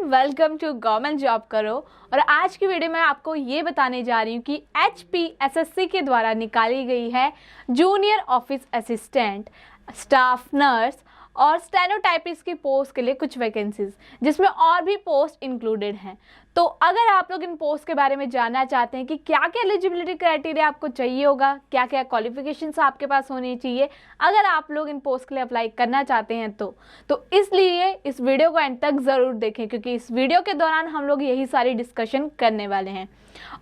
Welcome to government job करो। और आज की वीडियो में आपको ये बताने जा रही हूँ कि HPSSC के द्वारा निकाली गई है junior office assistant, staff nurse और स्टेनोटाइपिस्ट की पोस्ट के लिए कुछ वैकेंसीज, जिसमें और भी पोस्ट इंक्लूडेड हैं। तो अगर आप लोग इन पोस्ट के बारे में जानना चाहते हैं कि क्या क्या एलिजिबिलिटी क्राइटेरिया आपको चाहिए होगा, क्या क्या क्वालिफिकेशंस आपके पास होनी चाहिए अगर आप लोग इन पोस्ट के लिए अप्लाई करना चाहते हैं तो इसलिए इस वीडियो को एंड तक ज़रूर देखें, क्योंकि इस वीडियो के दौरान हम लोग यही सारी डिस्कशन करने वाले हैं।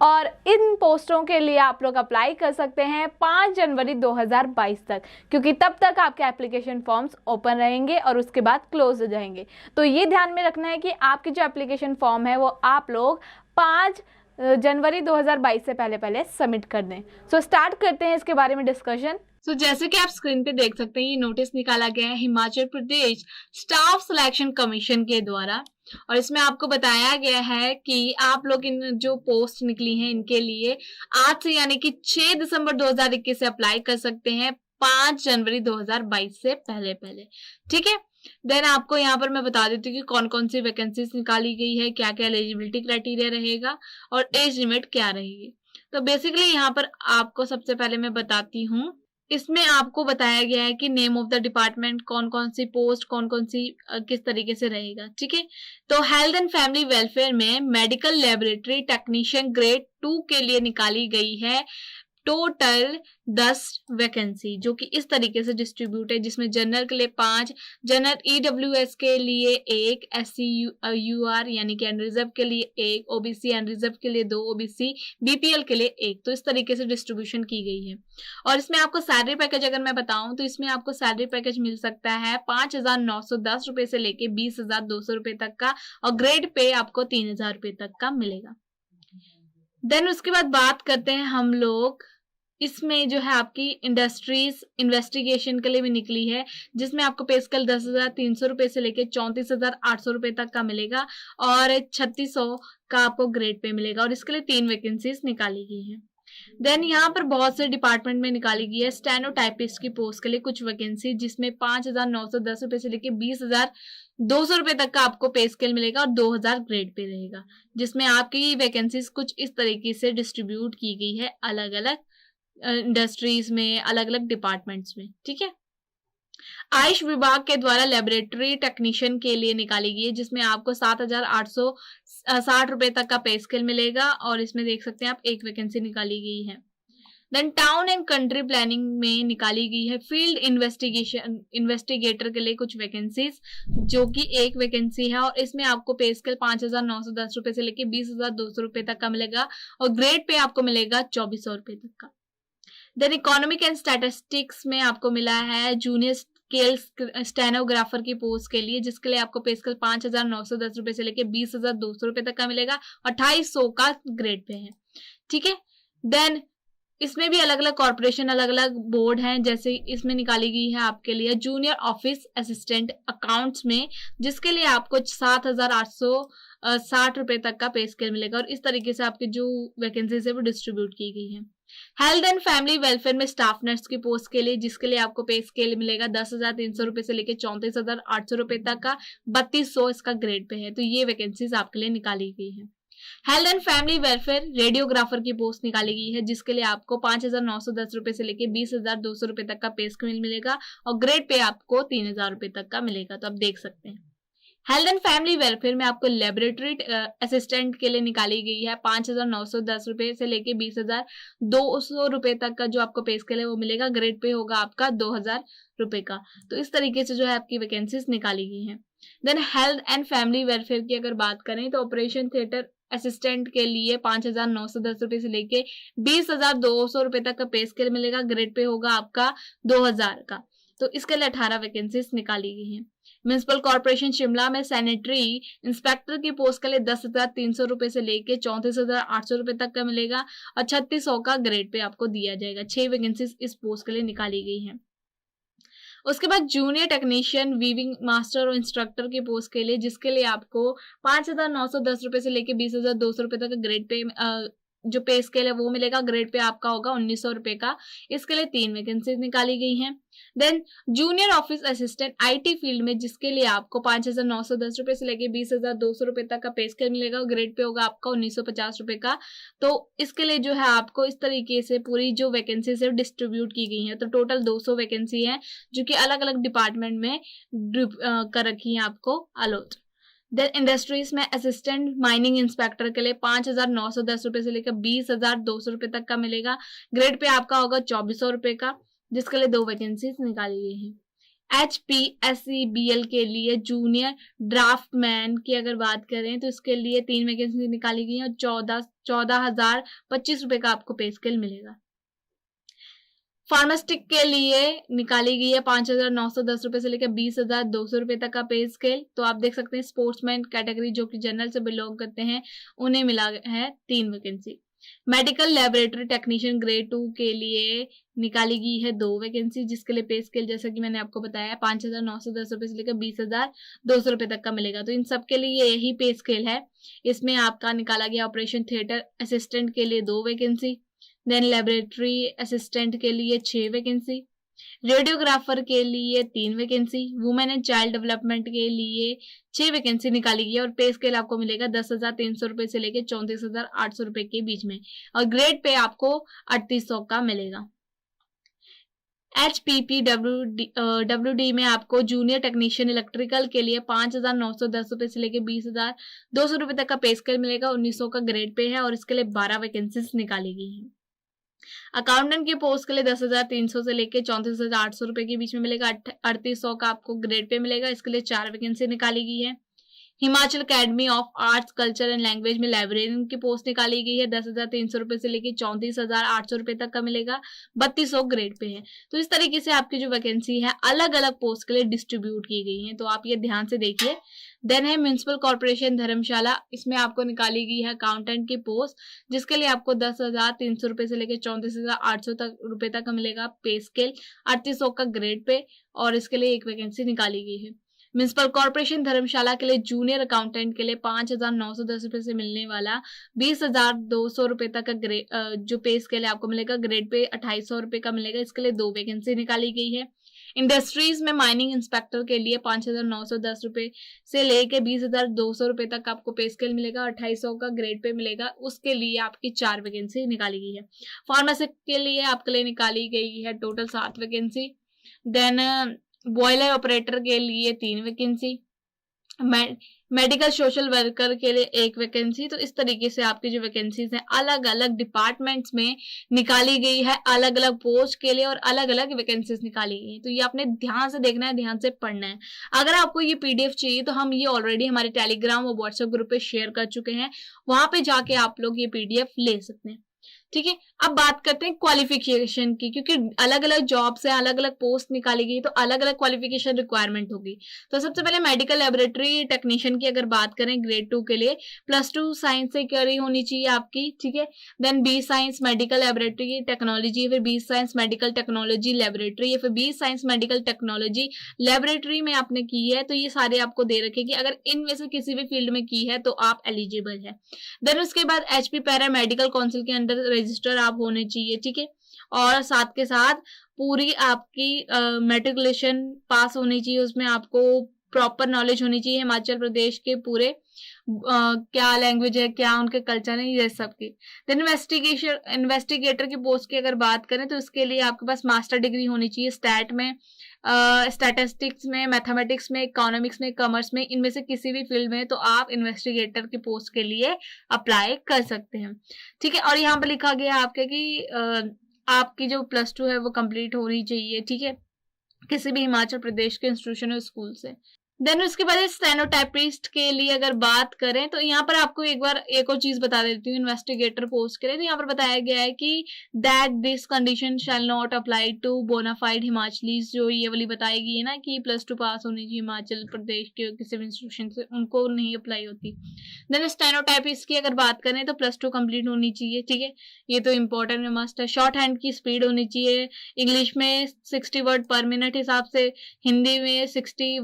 और इन पोस्टों के लिए आप लोग अप्लाई कर सकते हैं 5 जनवरी 2022 तक, क्योंकि तब तक आपके एप्लीकेशन फॉर्म्स ओपन रहेंगे और उसके बाद क्लोज हो जाएंगे। तो ये ध्यान में रखना है कि आपकी जो एप्लीकेशन फॉर्म है वो आप लोग 5 जनवरी 2022 से पहले सबमिट कर दें। सो स्टार्ट करते हैं इसके बारे में डिस्कशन। जैसे कि आप स्क्रीन पे देख सकते हैं, ये नोटिस निकाला गया है Himachal Pradesh staff selection commission के द्वारा, और इसमें आपको बताया गया है कि आप लोग इन जो पोस्ट निकली हैं इनके लिए आज से यानी कि 6 दिसंबर 2021 से अप्लाई कर सकते हैं 5 जनवरी 2022 से पहले। ठीक है, देन आपको यहाँ पर मैं बता देती हूँ कि कौन कौन सी वैकेंसीज निकाली गई है, क्या क्या एलिजिबिलिटी क्राइटेरिया रहेगा और एज लिमिट क्या रहेगी। तो बेसिकली यहाँ पर आपको सबसे पहले मैं बताती हूँ, इसमें आपको बताया गया है कि नेम ऑफ द डिपार्टमेंट, कौन कौन सी पोस्ट, कौन कौन सी किस तरीके से रहेगा। ठीक है, तो हेल्थ एंड फैमिली वेलफेयर में मेडिकल लेबोरेटरी टेक्नीशियन ग्रेड 2 के लिए निकाली गई है टोटल 10 वैकेंसी, जो कि इस तरीके से डिस्ट्रीब्यूट है, जिसमें जनरल के लिए 5, जनरल EWS के लिए 1, SCUR यानी कि अनरिजर्व के लिए 1, OBC अनरिजर्व के लिए 2, OBC BPL के लिए 1। तो इस तरीके से डिस्ट्रीब्यूशन की गई है। और इसमें आपको सैलरी पैकेज अगर मैं बताऊं तो इसमें आपको सैलरी पैकेज मिल सकता है 5,910 रुपए से लेके 20,200 रुपए तक का, और ग्रेड पे आपको 3,000 रुपए तक का मिलेगा। देन उसके बाद बात करते हैं हम लोग, इसमें जो है आपकी इंडस्ट्रीज इन्वेस्टिगेशन के लिए भी निकली है, जिसमें आपको पे स्केल 10,300 रुपए से लेके 34,800 रुपए तक का मिलेगा और 3,600 का आपको ग्रेड पे मिलेगा, और इसके लिए 3 वैकेंसीज निकाली गई है। देन यहाँ पर बहुत से डिपार्टमेंट में निकाली गई है स्टेनोटाइपिस्ट की पोस्ट के लिए कुछ वैकेंसी, जिसमें 5,910 रुपए से लेके 20,200 रुपए तक का आपको पे स्केल मिलेगा और 2,000 ग्रेड पे रहेगा, जिसमें आपकी वैकेंसीज कुछ इस तरीके से डिस्ट्रीब्यूट की गई है अलग अलग इंडस्ट्रीज में, अलग अलग डिपार्टमेंट्स में। ठीक है, आयुष विभाग के द्वारा लेबोरेटरी टेक्नीशियन के लिए निकाली गई है, जिसमें आपको 7,860 रुपए तक का पे स्केल मिलेगा, और इसमें देख सकते हैं आप 1 वैकेंसी निकाली गई है। Then town and country planning में निकाली गई है फील्ड इन्वेस्टिगेटर के लिए कुछ वैकेंसीज, जो कि 1 वैकेंसी है, और इसमें आपको पे स्केल 5,910 रुपए से लेके 20,200 रुपए तक का मिलेगा, और ग्रेड पे आपको मिलेगा 2,400 रुपए तक का। देन इकोनॉमिक एंड स्टैटिस्टिक्स में आपको मिला है जूनियर स्केल स्टेनोग्राफर की पोस्ट के लिए, जिसके लिए आपको पे स्केल 5,910 रुपए से लेके 20,200 रुपए तक का मिलेगा और 2,250 का ग्रेड पे है। ठीक है, देन इसमें भी अलग अलग कॉर्पोरेशन, अलग अलग बोर्ड हैं, जैसे इसमें निकाली गई है आपके लिए जूनियर ऑफिस असिस्टेंट अकाउंट्स में, जिसके लिए आपको 7,860 रुपए तक का पे स्केल मिलेगा, और इस तरीके से आपकी जो वैकेंसीज है वो डिस्ट्रीब्यूट की गई है। हेल्थ एंड फैमिली वेलफेयर में स्टाफ नर्स की पोस्ट के लिए, जिसके लिए आपको पे स्केल मिलेगा 10,300 रुपए से लेकर 34,800 रुपए तक का, 3,200 इसका ग्रेड पे है। तो ये वैकेंसीज आपके लिए निकाली गई है। Health and family welfare radiographer की पोस्ट निकाली गई है, जिसके लिए आपको 5,910 रुपए से लेकर 20,200 रुपए तक का पे स्केल मिलेगा, और ग्रेड पे आपको 3,000 रुपए तक का मिलेगा। तो आप देख सकते हैं हेल्थ एंड फैमिली वेलफेयर में आपको लेबोरेटरी असिस्टेंट के लिए निकाली गई है 5,910 रुपए से लेके 20,200 रुपए तक का जो आपको पे स्केल है वो मिलेगा, ग्रेड पे होगा आपका 2,000 रुपए का। तो इस तरीके से जो है आपकी वैकेंसीज निकाली गई हैं। Then health and family welfare की अगर बात करें तो ऑपरेशन थिएटर असिस्टेंट के लिए 5,910 रुपए से लेके 20,200 रुपए तक का पे स्केल मिलेगा, ग्रेड पे होगा आपका 2,000 का। तो इसके लिए 18 वैकेंसीज निकाली गई हैं। म्युनिसिपल कॉर्पोरेशन शिमला में सैनिटरी इंस्पेक्टर की पोस्ट के लिए 10,300 रुपए से लेके 34,800 रुपए तक का मिलेगा, और 3,600 का ग्रेड पे आपको दिया जाएगा। 6 वैकेंसीज इस पोस्ट के लिए निकाली गई हैं। उसके बाद जूनियर टेक्नीशियन वीविंग मास्टर और इंस्ट्रक्टर की पोस्ट के लिए, जिसके लिए आपको 5,910 रुपए से लेके 20,200 रुपए तक ग्रेड पे जो पे स्केल है वो मिलेगा, ग्रेड पे आपका होगा 1900 रुपए का। इसके लिए 3 वैकेंसीज निकाली गई हैं। Then junior office assistant IT field में, जिसके लिए आपको 5,910 रुपए से लेके 20,200 रुपए तक का पे स्केल मिलेगा, ग्रेड पे होगा आपका 1950 रुपए का। तो इसके लिए जो है आपको इस तरीके से पूरी जो वैकेंसीज है डिस्ट्रीब्यूट की गई है। तो टोटल 200 वैकेंसी है जो कि अलग अलग डिपार्टमेंट में कर रखी है आपको अलॉट। देन इंडस्ट्रीज में असिस्टेंट माइनिंग इंस्पेक्टर के लिए 5,910 रुपए से लेकर 20,200 रुपए तक का मिलेगा, ग्रेड पे आपका होगा 2,400 रुपए का, जिसके लिए 2 वैकेंसीज निकाली गई हैं। HPSCBL के लिए जूनियर ड्राफ्टमैन की अगर बात करें तो इसके लिए 3 वैकेंसी निकाली गई है और 14,025 रुपए का आपको पे स्केल मिलेगा। फार्मास्टिक के लिए निकाली गई है 5,910 रुपए से लेकर 20,200 रुपए तक का पे स्केल। तो आप देख सकते हैं स्पोर्ट्समैन कैटेगरी जो कि जनरल से बिलोंग करते हैं उन्हें मिला है 3 vacancy. Medical laboratory technician grade 2 के लिए निकाली गई है 2 वैकेंसी, जिसके लिए पे स्केल जैसा कि मैंने आपको बताया 5,910 रुपए से लेकर 20,200 रुपए तक का मिलेगा। तो इन सब के लिए यही पे स्केल है। इसमें आपका निकाला गया ऑपरेशन थिएटर असिस्टेंट के लिए 2 वैकेंसी, देन लेबोरेटरी असिस्टेंट के लिए 6 वैकेंसी, रेडियोग्राफर के लिए 3 vacancy, women and child development के लिए 6 वैकेंसी निकाली गई है और पे स्केल आपको मिलेगा 10,300 रुपए से लेकर 34,800 रुपए के बीच में और ग्रेड पे आपको 3800 का मिलेगा। HPPWD में आपको जूनियर टेक्नीशियन इलेक्ट्रिकल के लिए 5,910 रुपए से लेकर 20,200 रुपए तक का पे स्केल मिलेगा, 1900 का ग्रेड पे है और इसके लिए 12 वैकेंसीज निकाली गई हैं। अकाउंटेंट के पोस्ट के लिए 10,300 से लेकर 34,800 रुपए के बीच में मिलेगा, 3800 का आपको ग्रेड पे मिलेगा, इसके लिए 4 वैकेंसी निकाली गई है। Himachal academy of arts culture and language में लाइब्रेरियन की पोस्ट निकाली गई है, 10,300 रुपए से लेकर 34,800 रुपए तक का मिलेगा, 3200 ग्रेड पे है। तो इस तरीके से आपकी जो वैकेंसी है अलग अलग पोस्ट के लिए डिस्ट्रीब्यूट की गई है, तो आप ये ध्यान से देखिए। देन है म्युनिसिपल कॉर्पोरेशन धर्मशाला, इसमें आपको निकाली गई है अकाउंटेंट की पोस्ट, जिसके लिए आपको 10,300 रुपए से लेकर 34,800 रुपए तक का मिलेगा पे स्केल, 3800 का ग्रेड पे और इसके लिए 1 वैकेंसी निकाली गई है। म्युनिसिपल कॉर्पोरेशन धर्मशाला के लिए जूनियर अकाउंटेंट के लिए 5,910 रुपए से मिलने वाला 20,200 रुपए तक का जो पे स्केल है आपको मिलेगा, ग्रेड पे 2,800 रुपए का मिलेगा, इसके लिए 2 वैकेंसी निकाली गई है। इंडस्ट्रीज में माइनिंग इंस्पेक्टर के लिए 5,910 रुपए से लेके 20,200 रुपए तक आपको पे स्केल मिलेगा, 2,800 का ग्रेड पे मिलेगा, उसके लिए आपकी 4 वैकेंसी निकाली गई है। फार्मेसी के लिए आपके लिए निकाली गई है total 7 vacancy. Then boiler operator के लिए 3 वैकेंसी, मेडिकल सोशल वर्कर के लिए 1 वैकेंसी। तो इस तरीके से आपकी जो वैकेंसीज हैं अलग अलग डिपार्टमेंट्स में निकाली गई है, अलग अलग पोस्ट के लिए और अलग अलग वैकेंसीज निकाली गई है। तो ये आपने ध्यान से देखना है, ध्यान से पढ़ना है। अगर आपको ये पीडीएफ चाहिए तो हम ये ऑलरेडी हमारे टेलीग्राम और व्हाट्सएप ग्रुप पे शेयर कर चुके हैं, वहां पे जाके आप लोग ये पीडीएफ ले सकते हैं। ठीक है, अब बात करते हैं क्वालिफिकेशन की, क्योंकि अलग अलग जॉब से अलग अलग पोस्ट निकाली गई तो अलग अलग क्वालिफिकेशन रिक्वायरमेंट होगी। तो सबसे पहले मेडिकल लेबोरेटरी टेक्नीशियन की अगर बात करें ग्रेड 2 के लिए +2 साइंस से करी होनी चाहिए आपकी। ठीक है, then B science medical laboratory technology, फिर B science medical technology laboratory, या फिर B science medical technology laboratory में आपने की है तो ये सारे आपको दे रखे कि अगर इनमें से किसी भी फील्ड में की है तो आप एलिजिबल है। देन उसके बाद HP पैरा मेडिकल काउंसिल के अंदर रजिस्टर आप होने चाहिए। ठीक है, और साथ के साथ पूरी आपकी मैट्रिकुलेशन पास होनी चाहिए, उसमें आपको प्रॉपर नॉलेज होनी चाहिए हिमाचल प्रदेश के पूरे क्या लैंग्वेज है, क्या उनके कल्चर है, ये सब की। देन इन्वेस्टिगेटर की पोस्ट की अगर बात करें तो इसके लिए आपके पास मास्टर डिग्री होनी चाहिए स्टैट में, स्टैटिस्टिक्स में, मैथमेटिक्स में, इकोनॉमिक्स में, कॉमर्स में, इनमें से किसी भी फील्ड में तो आप इन्वेस्टिगेटर की पोस्ट के लिए अप्लाई कर सकते हैं। ठीक है, और यहाँ पे लिखा गया आपके कि आपकी जो +2 है वो कंप्लीट होनी चाहिए। ठीक है, किसी भी हिमाचल प्रदेश के इंस्टीट्यूशन और स्कूल से। देन उसके बाद स्टेनोटाइपिस्ट के लिए अगर बात करें तो यहाँ पर आपको एक बार एक और चीज बता देती हूँ इन्वेस्टिगेटर पोस्ट के लिए। तो यहाँ पर बताया गया है कि that this condition shall not apply to bona fide Himachalis, जो ये वाली बताई गई है ना कि +2 पास होनी चाहिए हिमाचल प्रदेश के किसी भी इंस्टीट्यूशन से, उनको नहीं अप्लाई होती। देन स्टेनोटाइपिस्ट की अगर बात करें तो +2 कंप्लीट होनी चाहिए। ठीक है, ये तो इंपॉर्टेंट में मस्ट है। शॉर्ट हैंड की स्पीड होनी चाहिए, इंग्लिश में 60 वर्ड पर मिनट हिसाब से, हिंदी में 60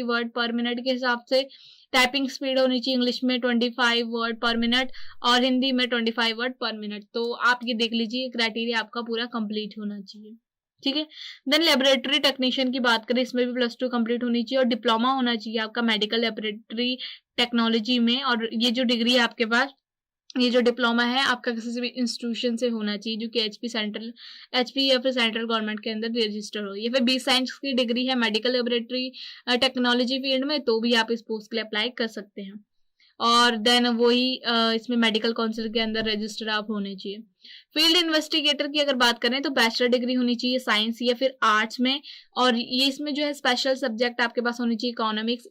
वर्ड पर मिनट के हिसाब से, टाइपिंग स्पीड होनी चाहिए इंग्लिश में 25 वर्ड पर मिनट और हिंदी में 25 वर्ड पर मिनट। तो आप ये देख लीजिए, क्राइटेरिया आपका पूरा कंप्लीट होना चाहिए, ठीक है। देन लेबोरेटरी टेक्नीशियन की बात करें, इसमें भी +2 कंप्लीट होनी चाहिए और डिप्लोमा होना चाहिए आपका मेडिकल लेबोरेटरी टेक्नोलॉजी में। और ये जो डिग्री है आपके पास, ये जो डिप्लोमा है आपका किसी भी इंस्टीट्यूशन से होना चाहिए जो कि एचपी या फिर सेंट्रल गवर्नमेंट के अंदर रजिस्टर हो। ये फिर बी साइंस की डिग्री है मेडिकल लेबोरेटरी टेक्नोलॉजी फील्ड में, तो भी आप इस पोस्ट के लिए अप्लाई कर सकते हैं। और देन वही इसमें मेडिकल काउंसिल के अंदर रजिस्टर आप होने चाहिए। फील्ड इन्वेस्टिगेटर की अगर बात करें तो बैचलर डिग्री होनी चाहिए साइंस या फिर आर्ट्स में, और ये इसमें जो है स्पेशल सब्जेक्ट आपके पास होनी चाहिए इकोनॉमिक्स,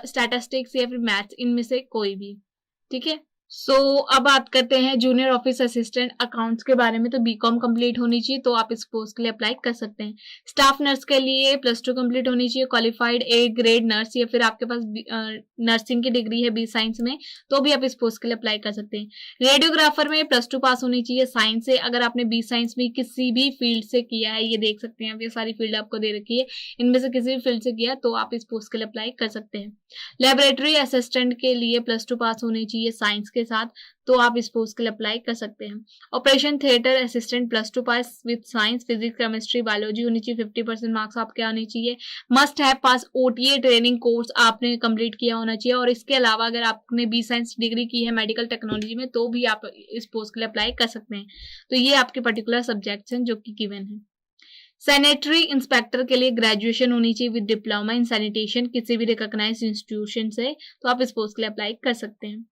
स्टैटिस्टिक्स या फिर मैथ्स, इनमें से कोई भी, ठीक है। सो अब बात करते हैं जूनियर ऑफिस असिस्टेंट अकाउंट्स के बारे में। तो बीकॉम कंप्लीट होनी चाहिए, तो आप इस पोस्ट के लिए अप्लाई कर सकते हैं। स्टाफ नर्स के लिए +2 कंप्लीट होनी चाहिए, क्वालिफाइड ए ग्रेड नर्स या फिर आपके पास नर्सिंग की डिग्री है बी साइंस में, तो भी आप इस पोस्ट के लिए अप्लाई कर सकते हैं। रेडियोग्राफर में +2 पास होनी चाहिए साइंस से। अगर आपने बी साइंस में किसी भी फील्ड से किया है, ये देख सकते हैं, अब ये सारी फील्ड आपको दे रखी है, इनमें से किसी भी फील्ड से किया तो आप इस पोस्ट के लिए अप्लाई कर सकते हैं। लेबोरेटरी असिस्टेंट के लिए +2 पास होनी चाहिए साइंस के साथ, तो आप इस पोस्ट के लिए अप्लाई कर सकते हैं। Operation theatre assistant +2 pass with science, physics, chemistry, biology होनी चाहिए, 50% मार्क्स आपके आने चाहिए। Must have pass OTA training course आपने कंप्लीट किया होना चाहिए, और इसके अलावा अगर आपने बी साइंस डिग्री की है मेडिकल टेक्नोलॉजी में, तो भी आप इस पोस्ट के लिए अप्लाई कर सकते हैं। तो ये आपके पर्टिकुलर सब्जेक्ट्स हैं जो कि गिवन है। सैनिटरी इंस्पेक्टर के लिए ग्रेजुएशन होनी चाहिए विद डिप्लोमा इन सैनिटेशन किसी भी रिकॉग्नाइज्ड इंस्टीट्यूशन से, तो आप इस पोस्ट के लिए अप्लाई कर सकते हैं।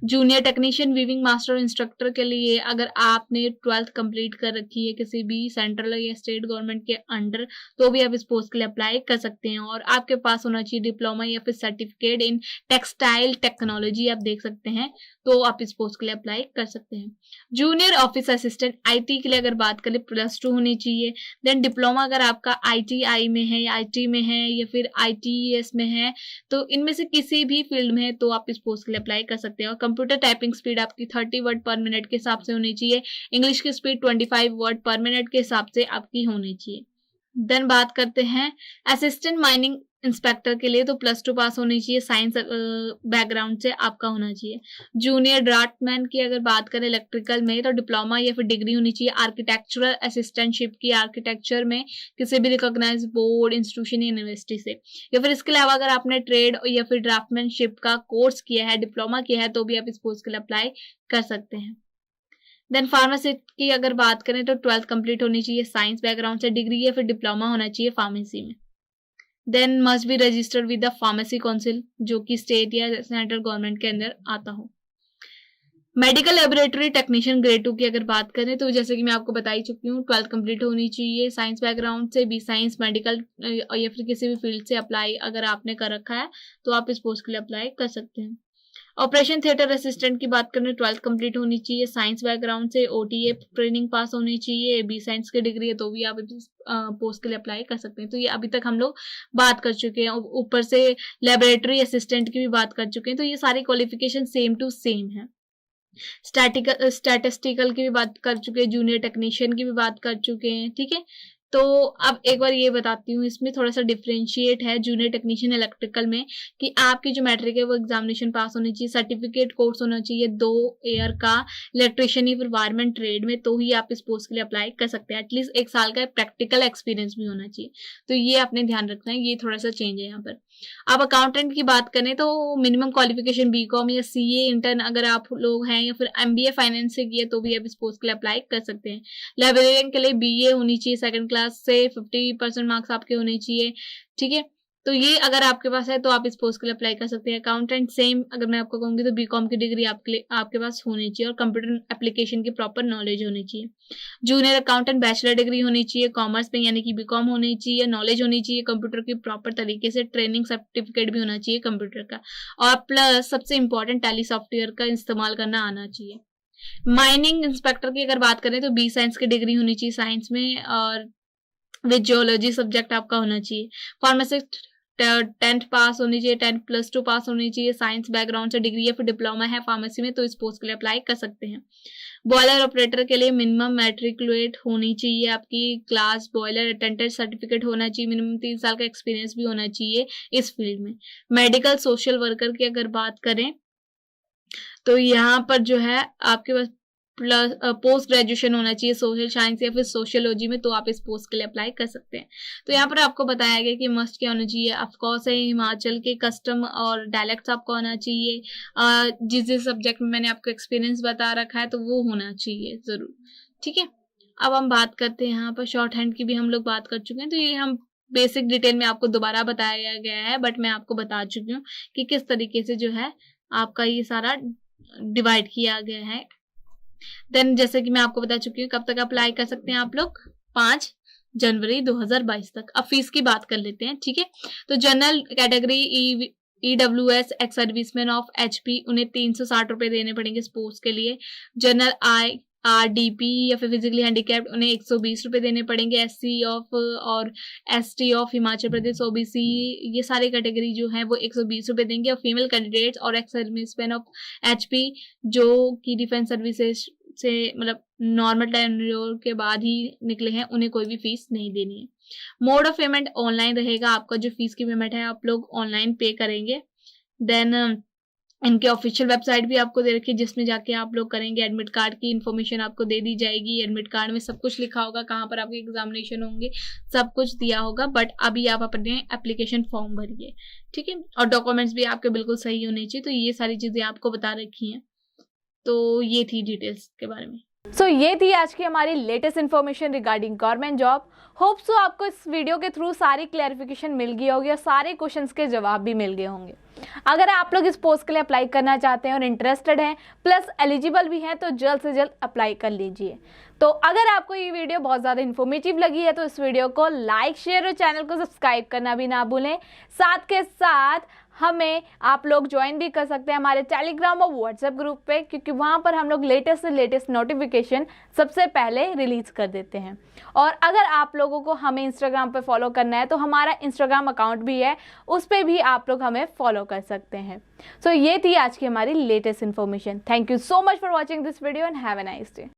Junior technician weaving master instructor के लिए अगर आपने 12th कंप्लीट कर रखी है किसी भी सेंट्रल या स्टेट गवर्नमेंट के अंडर, तो भी आप इस पोस्ट के लिए अप्लाई कर सकते हैं। और आपके पास होना चाहिए डिप्लोमा या फिर सर्टिफिकेट इन टेक्सटाइल टेक्नोलॉजी, आप देख सकते हैं, तो आप इस पोस्ट के लिए अप्लाई कर सकते हैं। जूनियर ऑफिस असिस्टेंट आईटी के लिए अगर बात करें +2 होनी चाहिए। देन डिप्लोमा अगर आपका आईटीआई में है या आईटी में है या फिर आईटीएस में है, तो इनमें से किसी भी फील्ड में है तो आप इस पोस्ट के लिए अप्लाई कर सकते हैं। और कंप्यूटर टाइपिंग स्पीड आपकी 30 वर्ड पर मिनट के हिसाब से होनी चाहिए। इंग्लिश की स्पीड 25 वर्ड पर मिनट के हिसाब से आपकी होनी चाहिए। देन बात करते हैं असिस्टेंट माइनिंग इंस्पेक्टर के लिए, तो +2 पास होनी चाहिए, साइंस बैकग्राउंड से आपका होना चाहिए। जूनियर ड्राफ्टमैन की अगर बात करें इलेक्ट्रिकल में, तो डिप्लोमा या फिर डिग्री होनी चाहिए आर्किटेक्चरल असिस्टेंटशिप की, आर्किटेक्चर में किसी भी रिकॉग्नाइज्ड बोर्ड, इंस्टीट्यूशन या यूनिवर्सिटी से। या फिर इसके अलावा अगर आपने ट्रेड या फिर ड्राफ्टमैनशिप का कोर्स किया है, डिप्लोमा किया है, तो भी आप इस पोस्ट के लिए अप्लाई कर सकते हैं। देन फार्मेसी की अगर बात करें तो 12th कंप्लीट होनी चाहिए साइंस बैकग्राउंड से, डिग्री या फिर डिप्लोमा होना चाहिए फार्मेसी में। Then must be registered with the pharmacy council, जो कि स्टेट या सेंट्रल गवर्नमेंट के अंदर आता हो। मेडिकल लेबोरेटरी टेक्नीशियन ग्रेड 2 की अगर बात करें तो जैसे कि मैं आपको बता ही चुकी हूँ, 12th कंप्लीट होनी चाहिए साइंस बैकग्राउंड से, बी साइंस, मेडिकल या फिर किसी भी फील्ड से अप्लाई अगर आपने कर रखा है तो आप इस पोस्ट के लिए अप्लाई कर सकते हैं। ऑपरेशन थिएटर असिस्टेंट की बात करें 12th कंप्लीट होनी चाहिए साइंस बैकग्राउंड से, ओटीए ट्रेनिंग पास होनी चाहिए, बी साइंस की डिग्री है तो भी आप इस पोस्ट के लिए अप्लाई कर सकते हैं। तो ये अभी तक हम लोग बात कर चुके हैं। ऊपर से लेबोरेटरी असिस्टेंट की भी बात कर चुके हैं, तो ये सारी क्वालिफिकेशन सेम टू सेम है। स्टैटिस्टिकल की भी बात कर चुके हैं, जूनियर टेक्नीशियन की भी बात कर चुके हैं, ठीक है। तो अब एक बार ये बताती हूँ, इसमें थोड़ा सा डिफरेंशिएट है जूनियर टेक्नीशियन इलेक्ट्रिकल में कि आपकी जो मैट्रिक है वो एग्जामिनेशन पास होनी चाहिए, सर्टिफिकेट कोर्स होना चाहिए 2 ईयर का इलेक्ट्रिशियन या फिर वायरमैन ट्रेड में, तो ही आप इस पोस्ट के लिए अप्लाई कर सकते हैं। एटलीस्ट 1 साल का प्रैक्टिकल एक्सपीरियंस भी होना चाहिए, तो ये आपने ध्यान रखना है, ये थोड़ा सा चेंज है यहाँ पर। अब अकाउंटेंट की बात करें तो मिनिमम क्वालिफिकेशन बीकॉम या सीए इंटर्न अगर आप लोग हैं या फिर एमबीए फाइनेंस से किए तो भी आप इस पोस्ट के लिए अप्लाई कर सकते हैं। लाइब्रेरियन के लिए बीए होनी चाहिए सेकंड क्लास से, 50% मार्क्स आपके होने चाहिए, ठीक है। तो ये अगर आपके पास है तो आप इस पोस्ट के लिए अप्लाई कर सकते हैं। अकाउंटेंट सेम अगर मैं आपको कहूंगी तो बीकॉम की डिग्री आपके पास होनी चाहिए और कंप्यूटर एप्लीकेशन की प्रॉपर नॉलेज होनी चाहिए। जूनियर अकाउंटेंट बैचलर डिग्री होनी चाहिए कॉमर्स में, यानी कि बीकॉम होनी चाहिए, नॉलेज होनी चाहिए कंप्यूटर की प्रॉपर तरीके से, ट्रेनिंग सर्टिफिकेट भी होना चाहिए कंप्यूटर का, और प्लस सबसे इंपॉर्टेंट टैली सॉफ्टवेयर का इस्तेमाल करना आना चाहिए। माइनिंग इंस्पेक्टर की अगर बात करें तो बी साइंस की डिग्री होनी चाहिए साइंस में, और विद जियोलॉजी सब्जेक्ट आपका होना चाहिए। फार्मासिस्ट 10th पास होनी चाहिए, 10+2 पास होनी चाहिए, साइंस बैकग्राउंड से डिग्री या फिर डिप्लोमा है फार्मेसी में तो इस पोस्ट के लिए अप्लाई कर सकते हैं। बॉयलर ऑपरेटर के लिए मिनिमम मैट्रिकुलेट होनी चाहिए, आपकी क्लास बॉयलर अटेंडेंट सर्टिफिकेट होना चाहिए, मिनिमम 3 साल का एक्सपीरियंस भी होना चाहिए इस फील्ड में। मेडिकल सोशल वर्कर की अगर बात करें तो यहाँ पर जो है आपके पास प्लस पोस्ट ग्रेजुएशन होना चाहिए सोशल साइंस या फिर सोशियोलॉजी में, तो आप इस पोस्ट के लिए अप्लाई कर सकते हैं। तो यहाँ पर आपको बताया गया कि मस्ट क्या होना चाहिए, ऑफकोर्स है हिमाचल के कस्टम और डायलेक्ट्स आपको आना चाहिए, जिस सब्जेक्ट में मैंने आपको एक्सपीरियंस बता रखा है तो वो होना चाहिए जरूर, ठीक है। अब हम बात करते हैं यहाँ पर शॉर्ट हैंड की भी हम लोग बात कर चुके हैं, तो ये हम बेसिक डिटेल में आपको दोबारा बताया गया है, बट मैं आपको बता चुकी हूँ कि किस तरीके से जो है आपका ये सारा डिवाइड किया गया है। देन जैसे कि मैं आपको बता चुकी हूँ कब तक अप्लाई कर सकते हैं आप लोग, 5 जनवरी 2022 तक। अब फीस की बात कर लेते हैं, ठीक है। तो general category EWS ex serviceman of HP उन्हें 360 रुपए देने पड़ेंगे स्पोर्ट्स के लिए। जनरल IRDP या फिर फिजिकली हैंडीकैप्ड उन्हें 120 रुपए देने पड़ेंगे। SC ऑफ और ST of Himachal Pradesh OBC ये सारी कैटेगरी जो है वो 120 रुपए देंगे। और फीमेल कैंडिडेट्स और एक्स सर्विसमैन ऑफ HP जो कि डिफेंस सर्विसेज से मतलब नॉर्मल टेन्योर के बाद ही निकले हैं उन्हें कोई भी फीस नहीं देनी है। मोड ऑफ पेमेंट ऑनलाइन रहेगा, आपका जो फीस की पेमेंट है आप लोग ऑनलाइन पे करेंगे। देन इनके ऑफिशियल वेबसाइट भी आपको दे रखी है जिसमें जाके आप लोग करेंगे। एडमिट कार्ड की इन्फॉर्मेशन आपको दे दी जाएगी, एडमिट कार्ड में सब कुछ लिखा होगा, कहाँ पर आपके एग्जामिनेशन होंगे सब कुछ दिया होगा। बट अभी आप अपने एप्लीकेशन फॉर्म भरिए, ठीक है। और डॉक्यूमेंट्स भी आपके बिल्कुल सही होने चाहिए, तो ये सारी चीजें आपको बता रखी हैं। तो ये थी डिटेल्स के बारे में। सो ये थी आज की हमारी latest information regarding government job. Hope so आपको इस वीडियो के थ्रू सारी क्लैरिफिकेशन मिल गई होगी और सारे क्वेश्चंस के जवाब भी मिल गए होंगे। अगर आप लोग इस पोस्ट के लिए अप्लाई करना चाहते हैं और इंटरेस्टेड हैं प्लस एलिजिबल भी हैं तो जल्द से जल्द अप्लाई कर लीजिए। तो अगर आपको ये वीडियो बहुत ज़्यादा इन्फॉर्मेटिव लगी है तो इस वीडियो को लाइक शेयर और चैनल को सब्सक्राइब करना भी ना भूलें। साथ के साथ हमें आप लोग ज्वाइन भी कर सकते हैं हमारे टेलीग्राम और व्हाट्सएप ग्रुप पे, क्योंकि वहाँ पर हम लोग लेटेस्ट से लेटेस्ट नोटिफिकेशन सबसे पहले रिलीज़ कर देते हैं। और अगर आप लोगों को हमें इंस्टाग्राम पे फॉलो करना है तो हमारा इंस्टाग्राम अकाउंट भी है, उस पर भी आप लोग हमें फॉलो कर सकते हैं। सो ये थी आज की हमारी latest information. Thank you so much for watching this video and have a nice day.